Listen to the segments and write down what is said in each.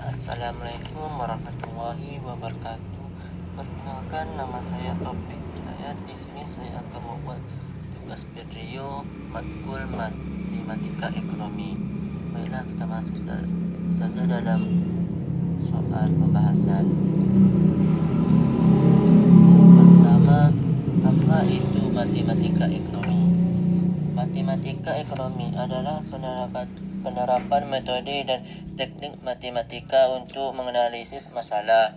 Assalamualaikum warahmatullahi wabarakatuh. Perkenalkan, nama saya Taufik Hidayat. Di sini saya akan membuat tugas video matkul matematika ekonomi. Baiklah, kita masuk saja dalam soal pembahasan. Yang pertama, apa itu matematika ekonomi? Matematika ekonomi adalah penerapan metode dan teknik matematika untuk menganalisis masalah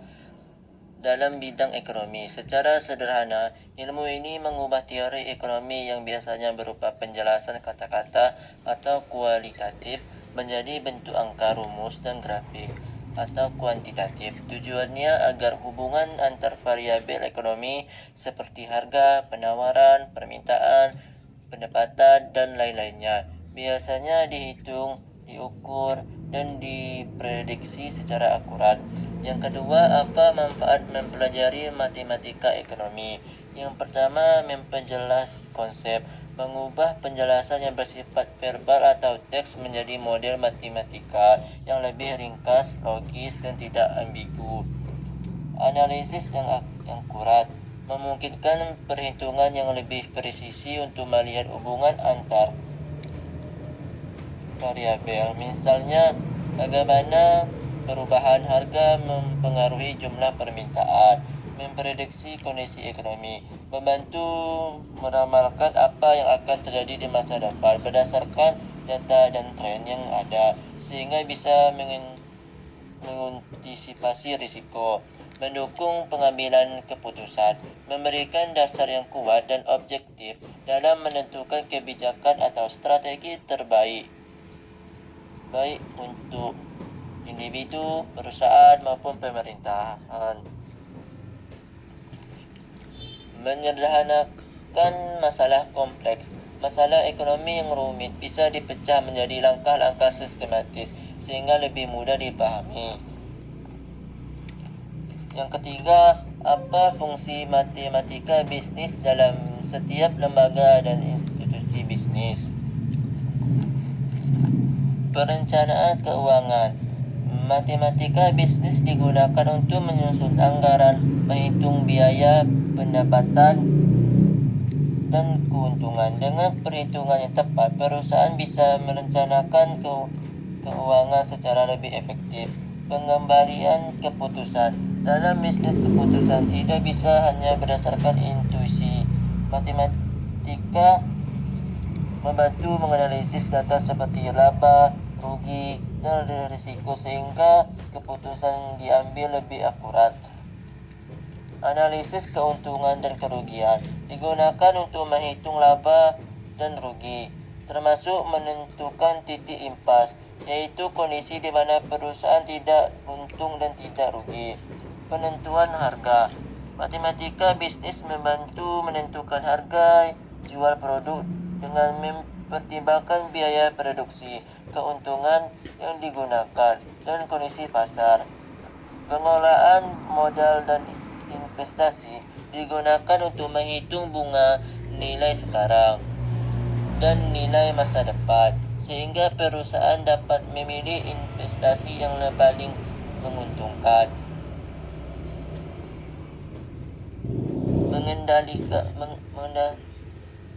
dalam bidang ekonomi. Secara sederhana, ilmu ini mengubah teori ekonomi yang biasanya berupa penjelasan kata-kata atau kualitatif menjadi bentuk angka, rumus, dan grafik atau kuantitatif. Tujuannya agar hubungan antar variabel ekonomi seperti harga, penawaran, permintaan, pendapatan, dan lain-lainnya biasanya dihitung, diukur, dan diprediksi secara akurat. Yang kedua, apa manfaat mempelajari matematika ekonomi? Yang pertama, memperjelas konsep, mengubah penjelasan yang bersifat verbal atau teks menjadi model matematika yang lebih ringkas, logis, dan tidak ambigu. Analisis yang akurat, memungkinkan perhitungan yang lebih presisi untuk melihat hubungan antar variabel. Misalnya, bagaimana perubahan harga mempengaruhi jumlah permintaan, memprediksi kondisi ekonomi, membantu meramalkan apa yang akan terjadi di masa depan berdasarkan data dan tren yang ada, sehingga bisa mengantisipasi risiko, mendukung pengambilan keputusan, memberikan dasar yang kuat dan objektif dalam menentukan kebijakan atau strategi terbaik, baik untuk individu, perusahaan, maupun pemerintahan. Menyederhanakan masalah kompleks. Masalah ekonomi yang rumit bisa dipecah menjadi langkah-langkah sistematis sehingga lebih mudah dipahami. Yang ketiga, apa fungsi matematika bisnis dalam setiap lembaga dan institusi bisnis? Perencanaan keuangan. Matematika bisnis digunakan untuk menyusun anggaran, menghitung biaya, pendapatan, dan keuntungan. Dengan perhitungan yang tepat, perusahaan bisa merencanakan keuangan secara lebih efektif. Pengembalian keputusan. Dalam bisnis, keputusan tidak bisa hanya berdasarkan intuisi. Matematika membantu menganalisis data seperti laba, rugi, dan risiko sehingga keputusan diambil lebih akurat. Analisis keuntungan dan kerugian digunakan untuk menghitung laba dan rugi, termasuk menentukan titik impas, yaitu kondisi di mana perusahaan tidak untung dan tidak rugi. Penentuan harga. Matematika bisnis membantu menentukan harga jual produk dengan mempertimbangkan biaya produksi, keuntungan yang digunakan, dan kondisi pasar. Pengelolaan modal dan investasi digunakan untuk menghitung bunga, nilai sekarang, dan nilai masa depan, sehingga perusahaan dapat memilih investasi yang paling menguntungkan.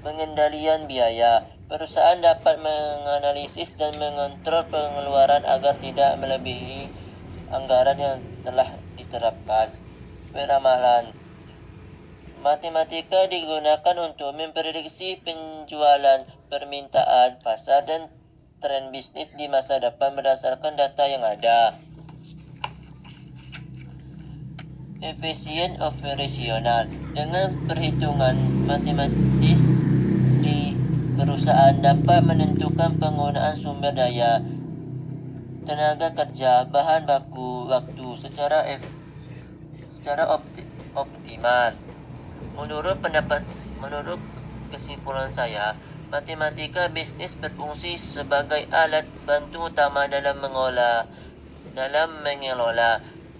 Pengendalian biaya. Perusahaan dapat menganalisis dan mengontrol pengeluaran agar tidak melebihi anggaran yang telah diterapkan. Peramalan. Matematika digunakan untuk memprediksi penjualan, permintaan, pasar, dan tren bisnis di masa depan berdasarkan data yang ada. Efisien operasional. Dengan perhitungan matematis di perusahaan dapat menentukan penggunaan sumber daya, tenaga kerja, bahan baku, waktu secara optimal. Menurut kesimpulan saya, matematika bisnis berfungsi sebagai alat bantu utama dalam mengelola,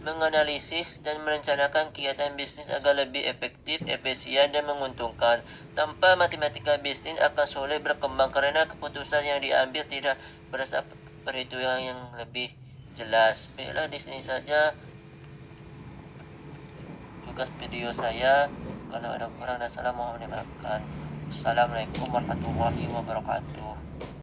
menganalisis, dan merencanakan kegiatan bisnis agar lebih efektif, efisien, dan menguntungkan. Tanpa matematika bisnis akan sulit berkembang karena keputusan yang diambil tidak berdasarkan perhitungan yang lebih jelas. Baiklah, di sini saja tugas video saya. Kalau ada kurang dan salah mohon dimaafkan. Assalamualaikum warahmatullahi wabarakatuh.